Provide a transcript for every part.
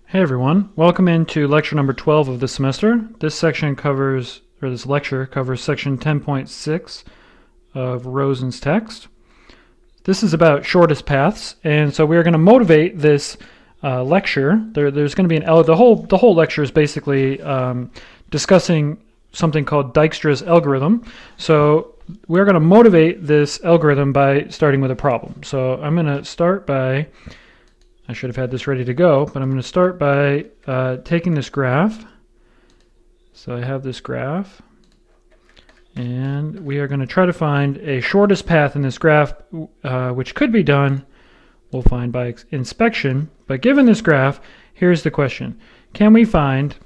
Hey everyone, welcome into lecture number 12 of the semester. This lecture covers section 10.6 of Rosen's text. This is about shortest paths, and so we are going to motivate this lecture. There's going to be the whole lecture is basically discussing something called Dijkstra's algorithm. So we're going to motivate this algorithm by starting with a problem. So I'm going to start by I should have had this ready to go, but I'm going to start by taking this graph. So I have this graph, and we are going to try to find a shortest path in this graph, which could be done, we'll find by inspection. But given this graph, here's the question. Can we find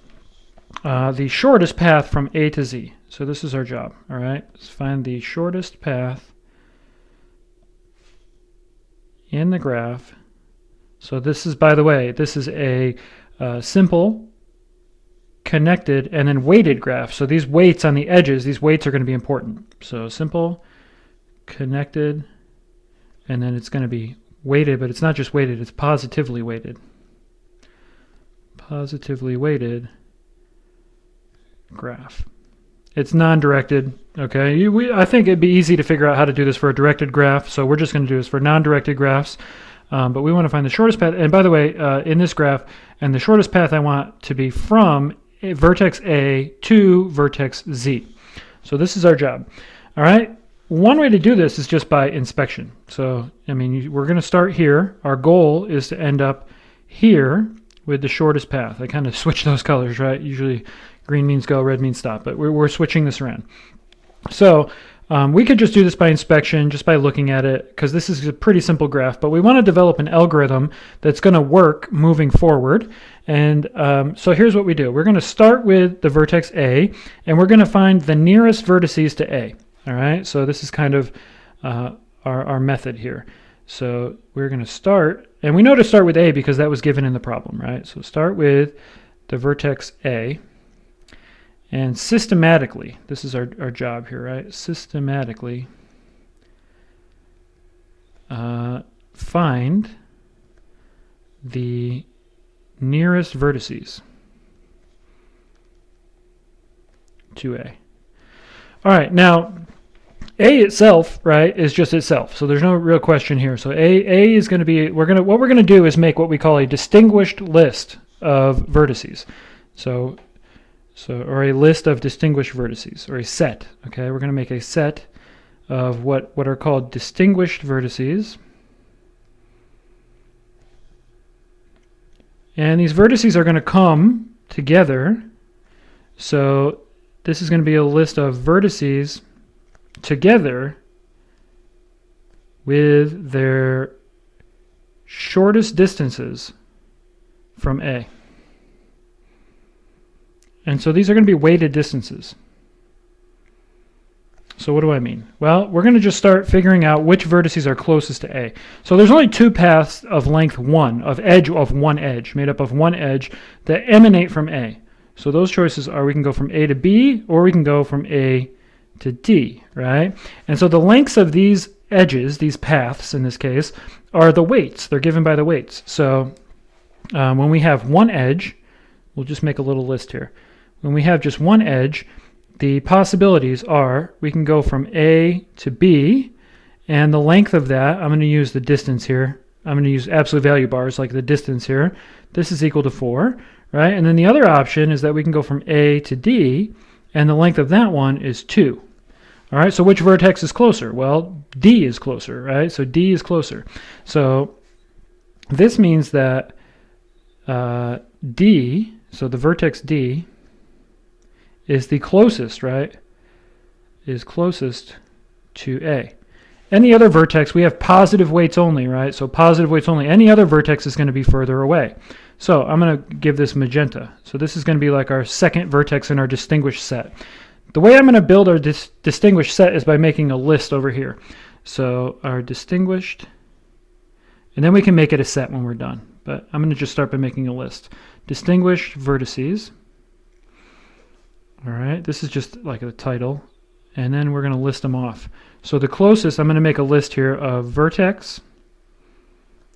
the shortest path from A to Z? So this is our job, all right? Let's find the shortest path in the graph. So this is, by the way, this is a simple, connected, and then weighted graph. So these weights on the edges, these weights are going to be important. So simple, connected, and then it's going to be weighted, but it's not just weighted, it's positively weighted. Positively weighted graph. It's non-directed, okay? I think it'd be easy to figure out how to do this for a directed graph, so we're just going to do this for non-directed graphs. But we want to find the shortest path. And by the way, in this graph, and the shortest path I want to be from vertex A to vertex Z. So this is our job. All right. One way to do this is just by inspection. So, I mean, we're going to start here. Our goal is to end up here with the shortest path. I kind of switch those colors, right? Usually green means go, red means stop, but we're switching this around. So we could just do this by inspection, just by looking at it, because this is a pretty simple graph, but we want to develop an algorithm that's going to work moving forward. And so here's what we do. We're going to start with the vertex A, and we're going to find the nearest vertices to A. All right, so this is kind of our method here. So we're going to start, and we know to start with A because that was given in the problem, right? So start with the vertex A. And systematically, this is our job here, right? Systematically find the nearest vertices to A. All right, now A itself, right, is just itself. So there's no real question here. So A is going to be, what we're going to do is make what we call a distinguished list of vertices. Or a list of distinguished vertices, or a set. Okay, we're going to make a set of what are called distinguished vertices. And these vertices are going to come together. So this is going to be a list of vertices together with their shortest distances from A. And so these are going to be weighted distances. So what do I mean? Well, we're going to just start figuring out which vertices are closest to A. So there's only two paths of length 1, of one edge, made up of one edge, that emanate from A. So those choices are we can go from A to B, or we can go from A to D, right? And so the lengths of these edges, these paths in this case, are the weights. They're given by the weights. So when we have one edge, we'll just make a little list here. When we have just one edge, the possibilities are we can go from A to B, and the length of that, I'm going to use the distance here. I'm going to use absolute value bars like the distance here. This is equal to 4, right? And then the other option is that we can go from A to D, and the length of that one is 2. All right, so which vertex is closer? Well, D is closer, right? So D is closer. So this means that D, so the vertex D, is the closest, right? Is closest to A. Any other vertex, we have positive weights only, right? So positive weights only. Any other vertex is going to be further away. So I'm going to give this magenta. So this is going to be like our second vertex in our distinguished set. The way I'm going to build our distinguished set is by making a list over here. So our distinguished, and then we can make it a set when we're done. But I'm going to just start by making a list. Distinguished vertices. All right, this is just like a title, and then we're going to list them off. So the closest, I'm going to make a list here of vertex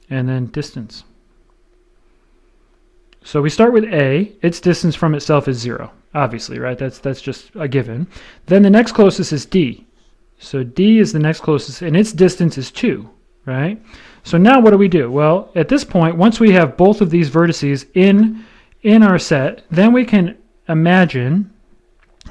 and then distance. So we start with A. Its distance from itself is 0, obviously, right? That's just a given. Then the next closest is D. So D is the next closest, and its distance is 2, right? So now what do we do? Well, at this point, once we have both of these vertices in our set, then we can imagine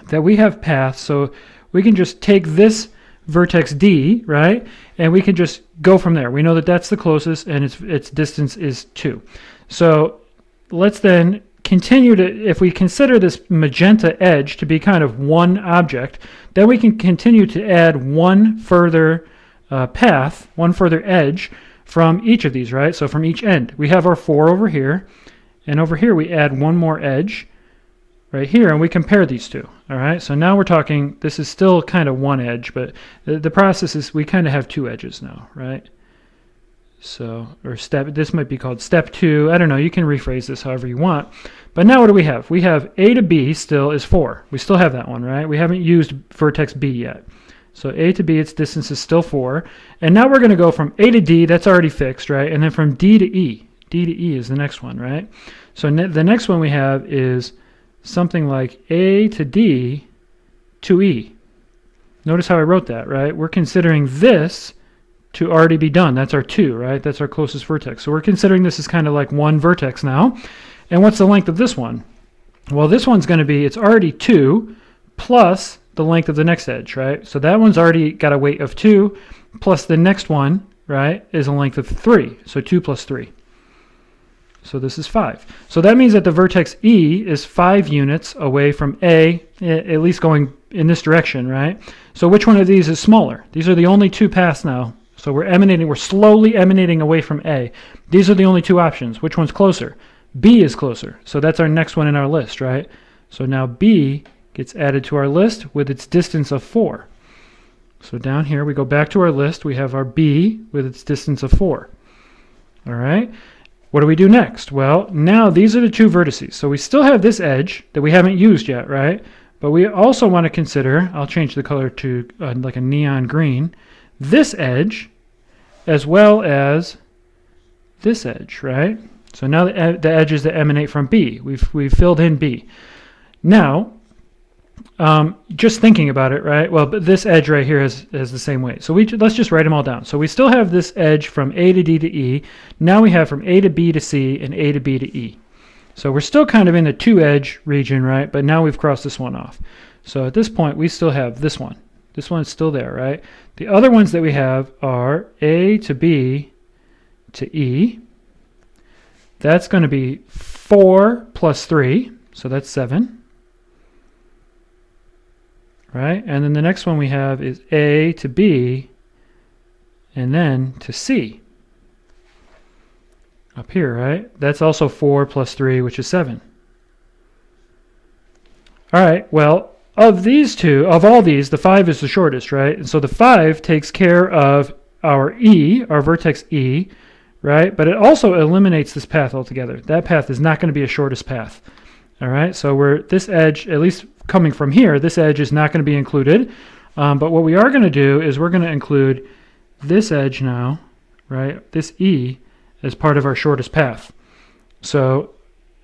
that we have paths. So we can just take this vertex D, right? And we can just go from there. We know that that's the closest, and its distance is 2. So let's then continue to, if we consider this magenta edge to be kind of one object, then we can continue to add one further path, one further edge from each of these, right? So from each end. We have our 4 over here, and over here we add one more edge right here, and we compare these two. All right, so now we're talking, this is still kind of one edge, but the process is we kind of have 2 edges now, right? So, or this might be called step 2. I don't know, you can rephrase this however you want. But now what do we have? We have A to B still is 4. We still have that one, right? We haven't used vertex B yet. So A to B, its distance is still 4. And now we're going to go from A to D, that's already fixed, right? And then from D to E. D to E is the next one, right? So the next one we have is something like A to D to E. Notice how I wrote that, right? We're considering this to already be done. That's our 2, right? That's our closest vertex. So we're considering this is kind of like one vertex now. And what's the length of this one? Well, this one's going to be, it's already 2 plus the length of the next edge, right? So that one's already got a weight of 2 plus the next one, right, is a length of 3. So 2 plus 3. So this is 5. So that means that the vertex E is 5 units away from A, at least going in this direction, right? So which one of these is smaller? These are the only 2 paths now. So we're slowly emanating away from A. These are the only 2 options. Which one's closer? B is closer. So that's our next one in our list, right? So now B gets added to our list with its distance of 4. So down here we go back to our list. We have our B with its distance of 4. All right. What do we do next? Well, now these are the 2 vertices. So we still have this edge that we haven't used yet, right? But we also want to consider, I'll change the color to like a neon green, this edge as well as this edge, right? So now the edges that emanate from B, we've filled in B. Now, just thinking about it, right? Well, but this edge right here has the same weight. So let's just write them all down. So we still have this edge from A to D to E. Now we have from A to B to C and A to B to E. So we're still kind of in the 2 edge region, right? But now we've crossed this one off. So at this point, we still have this one. This one's still there, right? The other ones that we have are A to B to E. That's going to be 4 plus 3. So that's 7. Right? And then the next one we have is A to B and then to C. Up here, right? That's also 4 plus 3, which is 7. All right, well, of these 2, of all these, the 5 is the shortest, right? And so the 5 takes care of our E, our vertex E, right? But it also eliminates this path altogether. That path is not going to be a shortest path. All right, so this edge, at least coming from here, this edge is not going to be included. But what we are going to do is we're going to include this edge now, right? This E as part of our shortest path. So,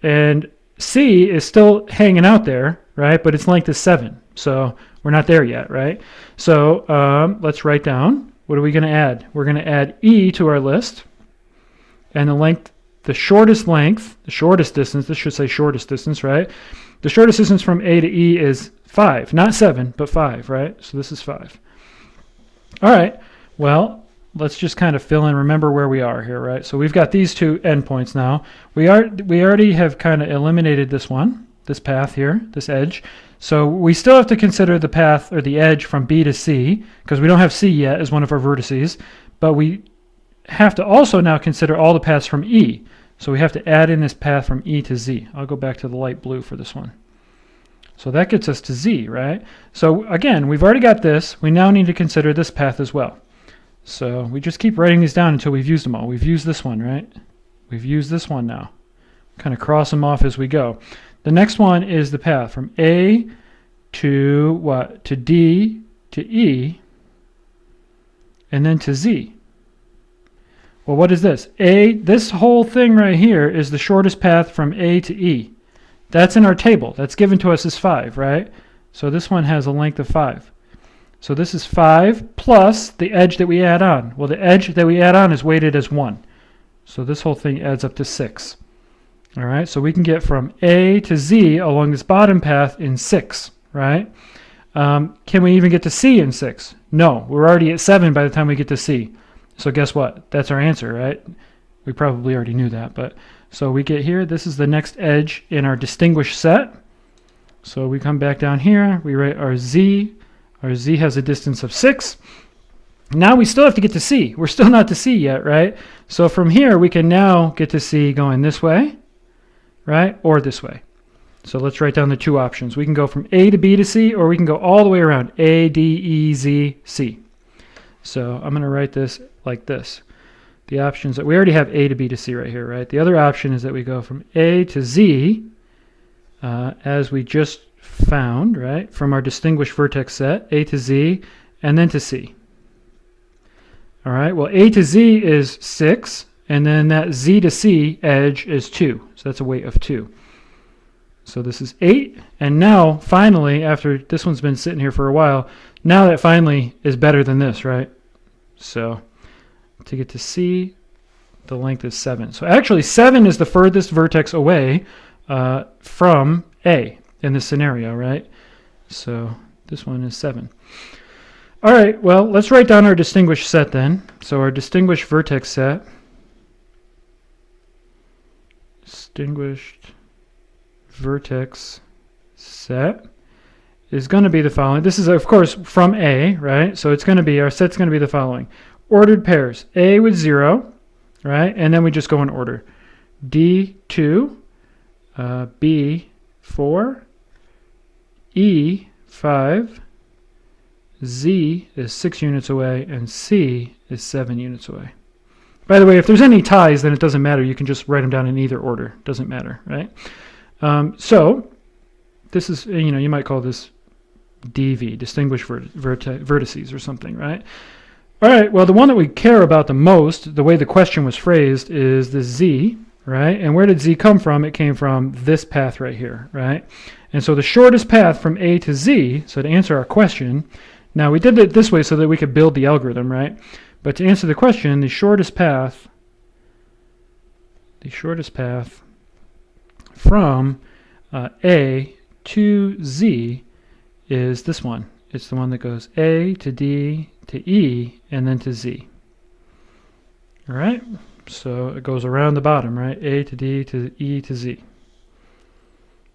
and C is still hanging out there, right? But its length is 7. So we're not there yet, right? So let's write down, what are we going to add? We're going to add E to our list. And the length, the shortest distance, this should say shortest distance, right? The shortest distance from A to E is 5, not 7, but 5, right? So this is 5. All right, well, let's just kind of fill in, remember where we are here, right? So we've got these 2 endpoints now. We already have kind of eliminated this one, this path here, this edge. So we still have to consider the path or the edge from B to C, because we don't have C yet as one of our vertices, but we have to also now consider all the paths from E. So we have to add in this path from E to Z. I'll go back to the light blue for this one. So that gets us to Z, right? So again, we've already got this. We now need to consider this path as well. So we just keep writing these down until we've used them all. We've used this one, right? We've used this one now. Kind of cross them off as we go. The next one is the path from A to what? To D to E and then to Z. Well, what is this? This whole thing right here is the shortest path from A to E. That's in our table. That's given to us as 5, right? So this one has a length of 5. So this is 5 plus the edge that we add on. Well, the edge that we add on is weighted as 1. So this whole thing adds up to 6. All right, so we can get from A to Z along this bottom path in 6, right? Can we even get to C in 6? No, we're already at 7 by the time we get to C. So guess what? That's our answer, right? We probably already knew that, but so we get here. This is the next edge in our distinguished set. So we come back down here. We write our Z. Our Z has a distance of 6. Now we still have to get to C. We're still not to C yet, right? So from here, we can now get to C going this way, right? Or this way. So let's write down the two options. We can go from A to B to C, or we can go all the way around A, D, E, Z, C. So I'm going to write this like this. The options that we already have A to B to C right here, right? The other option is that we go from A to Z, as we just found, right? From our distinguished vertex set, A to Z, and then to C. All right, well, A to Z is 6, and then that Z to C edge is 2. So that's a weight of 2. So this is 8, and now, finally, after this one's been sitting here for a while, now that finally is better than this, right? So to get to C, the length is 7. So actually, 7 is the furthest vertex away from A in this scenario, right? So this one is 7. All right, well, let's write down our distinguished set then. So our distinguished vertex set, distinguished vertex set is going to be the following. This is, of course, from A, right? So it's going to be, our set's going to be the following. Ordered pairs, A with 0, right? And then we just go in order. D2, B4, E5, Z is 6 units away, and C is 7 units away. By the way, if there's any ties, then it doesn't matter. You can just write them down in either order. Doesn't matter, right? So this is, you might call this DV, distinguished vertices or something, right? All right, well, the one that we care about the most, the way the question was phrased, is the Z, right? And where did Z come from? It came from this path right here, right? And so the shortest path from A to Z, so to answer our question, now we did it this way so that we could build the algorithm, right? But to answer the question, the shortest path from A to Z is this one. It's the one that goes A to D to E and then to Z. All right, so it goes around the bottom, right? A to D to E to Z.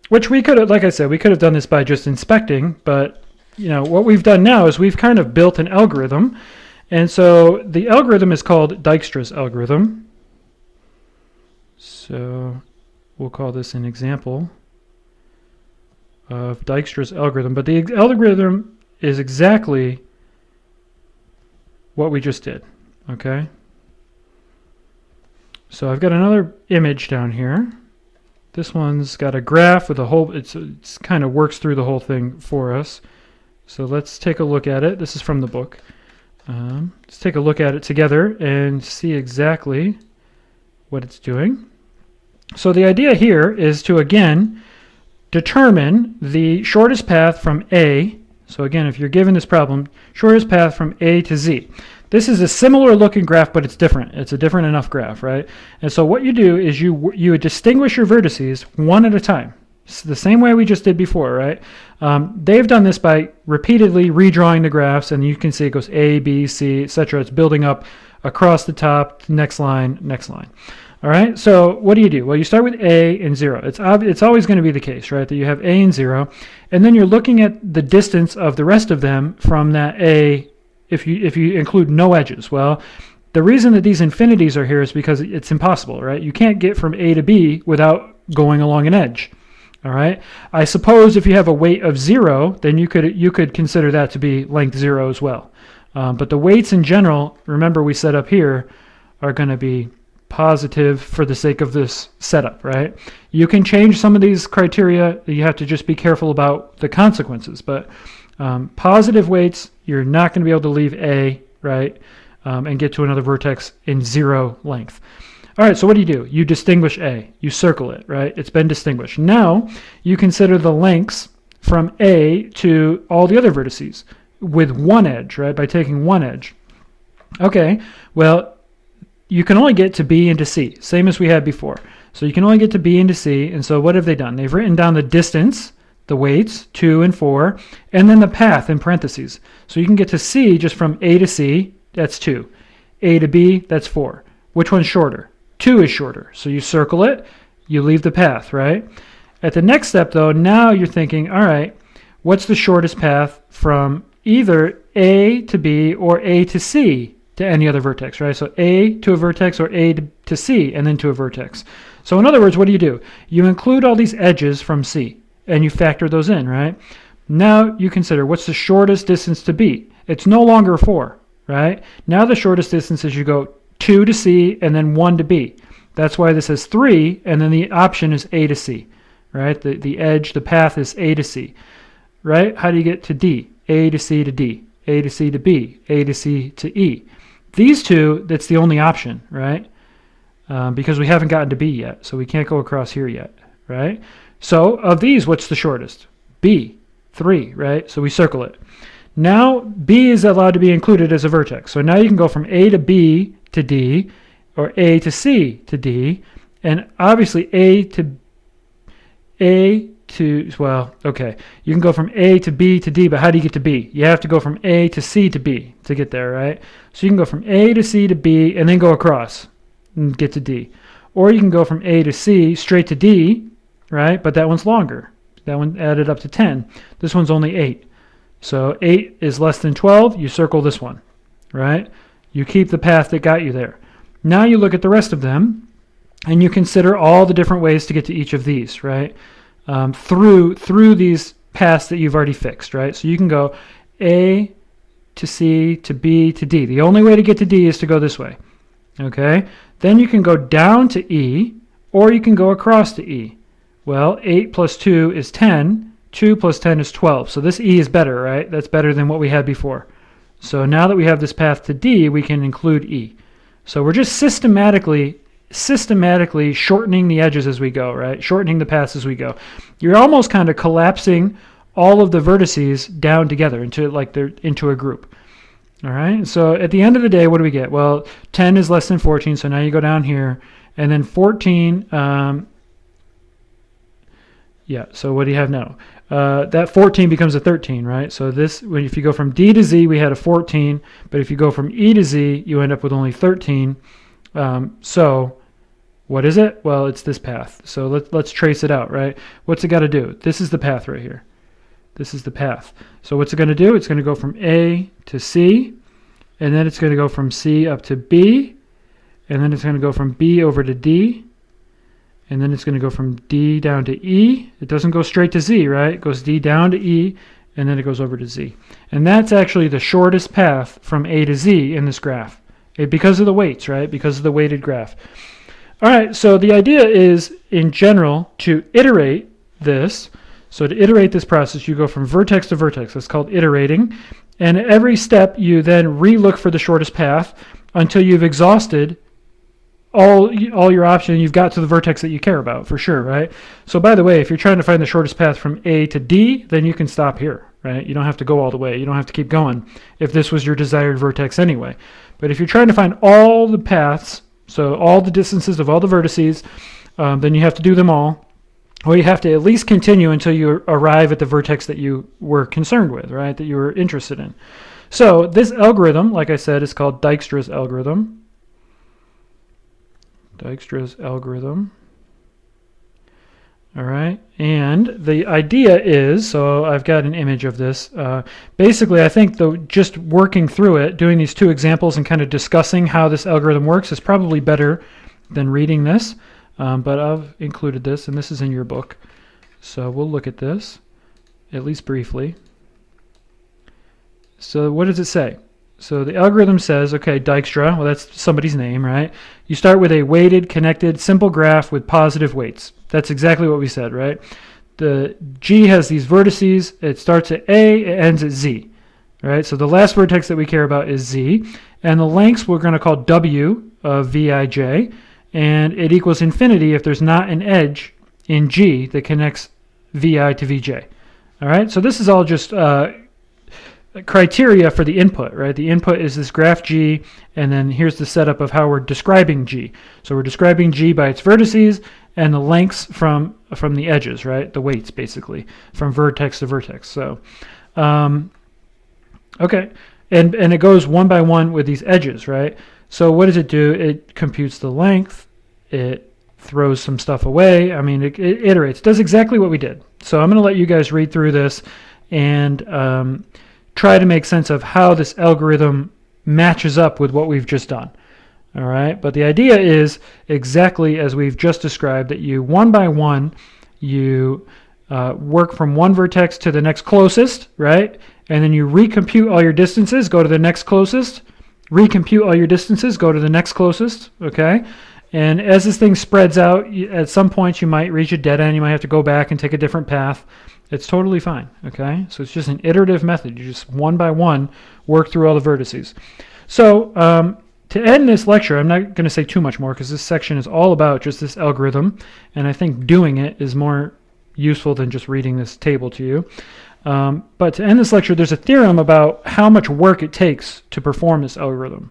Which we could have, like I said, we could have done this by just inspecting, but what we've done now is we've kind of built an algorithm. And so the algorithm is called Dijkstra's algorithm. So we'll call this an example of Dijkstra's algorithm. But the algorithm is exactly what we just did, okay? So I've got another image down here. This one's got a graph with a whole, it's kind of works through the whole thing for us. So let's take a look at it. This is from the book. Let's take a look at it together and see exactly what it's doing. So the idea here is to, again, determine the shortest path from A. So again, if you're given this problem, shortest path from A to Z. This is a similar looking graph, but it's different. It's a different enough graph, right? And so what you do is you distinguish your vertices one at a time. It's the same way we just did before, right? They've done this by repeatedly redrawing the graphs, and you can see it goes A, B, C, etc. It's building up across the top, next line, next line. All right, so what do? Well, you start with A and 0. It's always going to be the case, right, that you have A and 0, and then you're looking at the distance of the rest of them from that A if you include no edges. Well, the reason that these infinities are here is because it's impossible, right? You can't get from A to B without going along an edge. All right. I suppose if you have a weight of 0, then you could consider that to be length 0 as well. But the weights in general, remember we set up here, are going to be positive for the sake of this setup, right? You can change some of these criteria. You have to just be careful about the consequences. But positive weights, you're not going to be able to leave A, right? and get to another vertex in 0 length. All right, so what do? You distinguish A. You circle it, right? It's been distinguished. Now you consider the lengths from A to all the other vertices with one edge, right? By taking one edge. Okay, well, you can only get to B and to C, same as we had before. So you can only get to B and to C, and so what have they done? They've written down the distance, the weights, 2 and 4, and then the path in parentheses. So you can get to C just from A to C, that's 2. A to B, that's 4. Which one's shorter? 2 is shorter. So you circle it, you leave the path, right? At the next step, though, now you're thinking, all right, what's the shortest path from either A to B or A to C to any other vertex, right? So A to a vertex or A to C and then to a vertex. So in other words, what do? You include all these edges from C and you factor those in, right? Now you consider what's the shortest distance to B. It's no longer 4, right? Now the shortest distance is you go 2 to C and then 1 to B. That's why this is 3, and then the option is A to C, right? The edge, the path is A to C, right? How do you get to D? A to C to D, A to C to B, A to C to E. These two, that's the only option, right? Because we haven't gotten to B yet, so we can't go across here yet, right? So of these, what's the shortest? B, 3, right? So we circle it. Now B is allowed to be included as a vertex. So now you can go from A to B to D, or A to C to D, and obviously well, okay, you can go from A to B to D, but how do you get to B? You have to go from A to C to B to get there, right? So you can go from A to C to B and then go across and get to D. Or you can go from A to C straight to D, right? But that one's longer. That one added up to 10. This one's only 8. So 8 is less than 12, you circle this one, right? You keep the path that got you there. Now you look at the rest of them, and you consider all the different ways to get to each of these, right? Through these paths that you've already fixed, right? So you can go A to C to B to D. The only way to get to D is to go this way, okay? Then you can go down to E, or you can go across to E. Well, 8 plus 2 is 10. 2 plus 10 is 12. So this E is better, right? That's better than what we had before. So now that we have this path to D, we can include E. So we're just systematically shortening the edges as we go, right? Shortening the paths as we go. You're almost kind of collapsing all of the vertices down together into a group. All right. So at the end of the day, what do we get? Well, 10 is less than 14. So now you go down here, and then 14. Yeah. So what do you have now? That 14 becomes a 13, right? So if you go from D to Z, we had a 14, but if you go from E to Z, you end up with only 13. So what is it? Well, it's this path. So let's trace it out, right? What's it got to do? This is the path right here. This is the path. So what's it going to do? It's going to go from A to C, and then it's going to go from C up to B, and then it's going to go from B over to D, and then it's going to go from D down to E. It doesn't go straight to Z, right? It goes D down to E, and then it goes over to Z. And that's actually the shortest path from A to Z in this graph, because of the weights, right? Because of the weighted graph. All right, so the idea is, in general, to iterate this. So to iterate this process, you go from vertex to vertex. That's called iterating. And at every step, you then re-look for the shortest path until you've exhausted all your options. You've got to the vertex that you care about, for sure, right? So by the way, if you're trying to find the shortest path from A to D, then you can stop here, right? You don't have to go all the way. You don't have to keep going if this was your desired vertex anyway. But if you're trying to find all the paths, so all the distances of all the vertices, then you have to do them all. Or you have to at least continue until you arrive at the vertex that you were concerned with, right? That you were interested in. So this algorithm, like I said, is called Dijkstra's algorithm. Dijkstra's algorithm. All right. And the idea is, so I've got an image of this. Basically, I think just working through it, doing these two examples and kind of discussing how this algorithm works is probably better than reading this. But I've included this, and this is in your book. So we'll look at this, at least briefly. So what does it say? So the algorithm says, okay, Dijkstra, well, that's somebody's name, right? You start with a weighted, connected, simple graph with positive weights. That's exactly what we said, right? The G has these vertices. It starts at A, it ends at Z, All right, so the last vertex that we care about is Z, and the lengths we're going to call W of Vij, and it equals infinity if there's not an edge in G that connects Vi to Vj. All right, so this is all just criteria for the input, right? The input is this graph G, and then here's the setup of how we're describing G. So we're describing G by its vertices and the lengths from the edges, right? The weights, basically, from vertex to vertex. So, okay, and it goes one by one with these edges, right? So what does it do? It computes the length. It throws some stuff away. I mean, it iterates. It does exactly what we did. So I'm going to let you guys read through this and try to make sense of how this algorithm matches up with what we've just done. All right, but the idea is exactly as we've just described, that you one by one, you work from one vertex to the next closest, right? And then you recompute all your distances, go to the next closest, recompute all your distances, go to the next closest, okay? And as this thing spreads out, at some points you might reach a dead end, you might have to go back and take a different path. It's totally fine, okay? So it's just an iterative method. You just one by one work through all the vertices. So to end this lecture, I'm not going to say too much more because this section is all about just this algorithm, and I think doing it is more useful than just reading this table to you. But to end this lecture, there's a theorem about how much work it takes to perform this algorithm.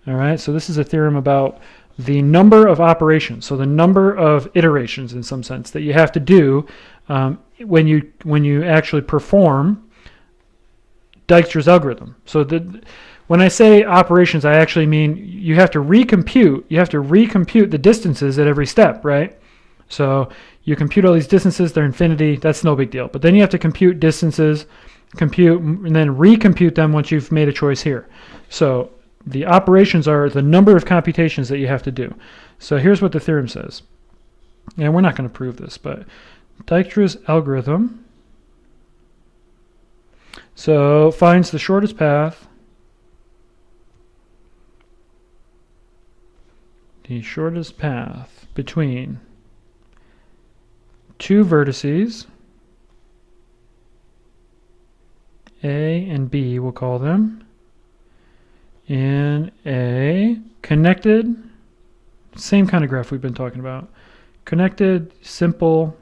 All right, so this is a theorem about the number of operations, so the number of iterations in some sense that you have to do when you actually perform Dijkstra's algorithm. So when I say operations, I actually mean you have to recompute the distances at every step, right? So you compute all these distances, they're infinity, that's no big deal. But then you have to compute distances, and then recompute them once you've made a choice here. So the operations are the number of computations that you have to do. So here's what the theorem says. And we're not going to prove this, but Dijkstra's algorithm so finds the shortest path between two vertices, A and B we'll call them, in a connected, same kind of graph we've been talking about, connected, simple,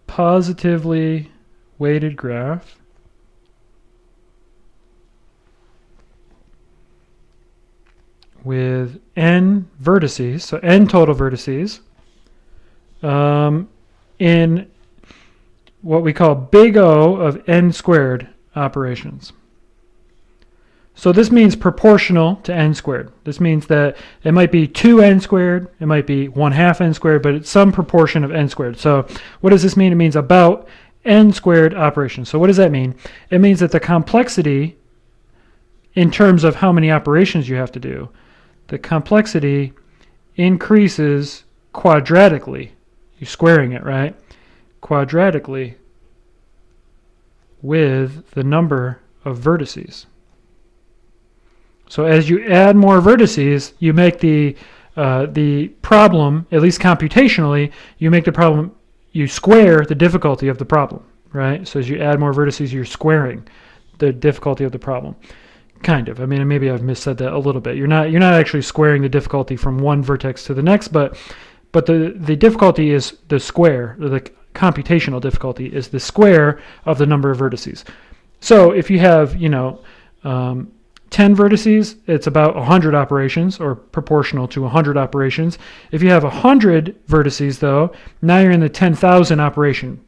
positively weighted graph with n vertices, so n total vertices, in what we call big O of n squared operations. So this means proportional to n squared. This means that it might be 2n squared, it might be 1/2 n squared, but it's some proportion of n squared. So what does this mean? It means about n squared operations. So what does that mean? It means that the complexity in terms of how many operations you have to do, the complexity increases quadratically. You're squaring it, right? Quadratically with the number of vertices. So as you add more vertices, you make the problem, at least computationally, you square the difficulty of the problem, right? So as you add more vertices, you're squaring the difficulty of the problem. Kind of. I mean, maybe I've missaid that a little bit. You're not actually squaring the difficulty from one vertex to the next, but the difficulty is the square, or the computational difficulty is the square of the number of vertices. So if you have, 10 vertices, it's about 100 operations, or proportional to 100 operations. If you have 100 vertices, though, now you're in the 10,000 operation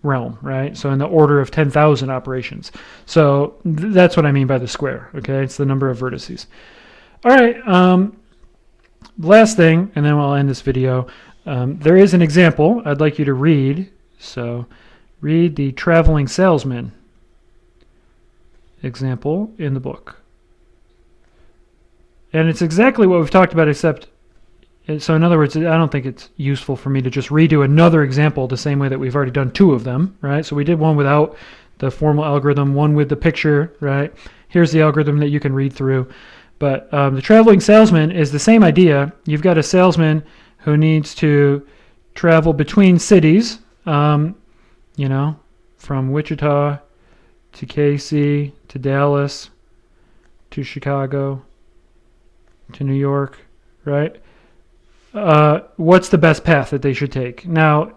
realm, right? So in the order of 10,000 operations. So that's what I mean by the square, okay? It's the number of vertices. All right, last thing, and then we'll end this video. There is an example I'd like you to read. So read the traveling salesman example in the book. And it's exactly what we've talked about, except, so in other words, I don't think it's useful for me to just redo another example the same way that we've already done two of them, right? So we did one without the formal algorithm, one with the picture, right? Here's the algorithm that you can read through. But the traveling salesman is the same idea. You've got a salesman who needs to travel between cities, from Wichita to KC, to Dallas, to Chicago, to New York, right? What's the best path that they should take? Now,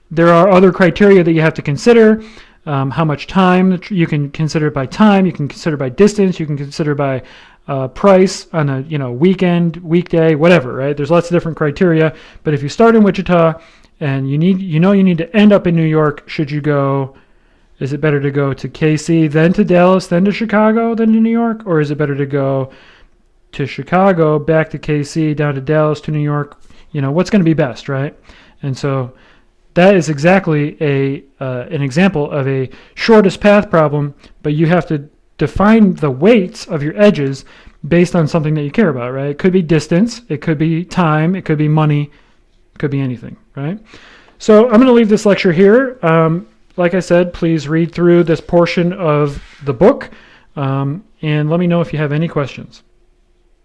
there are other criteria that you have to consider. How much time, you can consider it by time, you can consider by distance, you can consider by price on a weekend, weekday, whatever, right? There's lots of different criteria. But if you start in Wichita and you need to end up in New York, should you go? Is it better to go to KC, then to Dallas, then to Chicago, then to New York? Or is it better to go to Chicago, back to KC, down to Dallas, to New York? What's going to be best, right? And so that is exactly an example of a shortest path problem, but you have to define the weights of your edges based on something that you care about, right? It could be distance, it could be time, it could be money, it could be anything, right? So I'm going to leave this lecture here. Like I said, please read through this portion of the book, and let me know if you have any questions.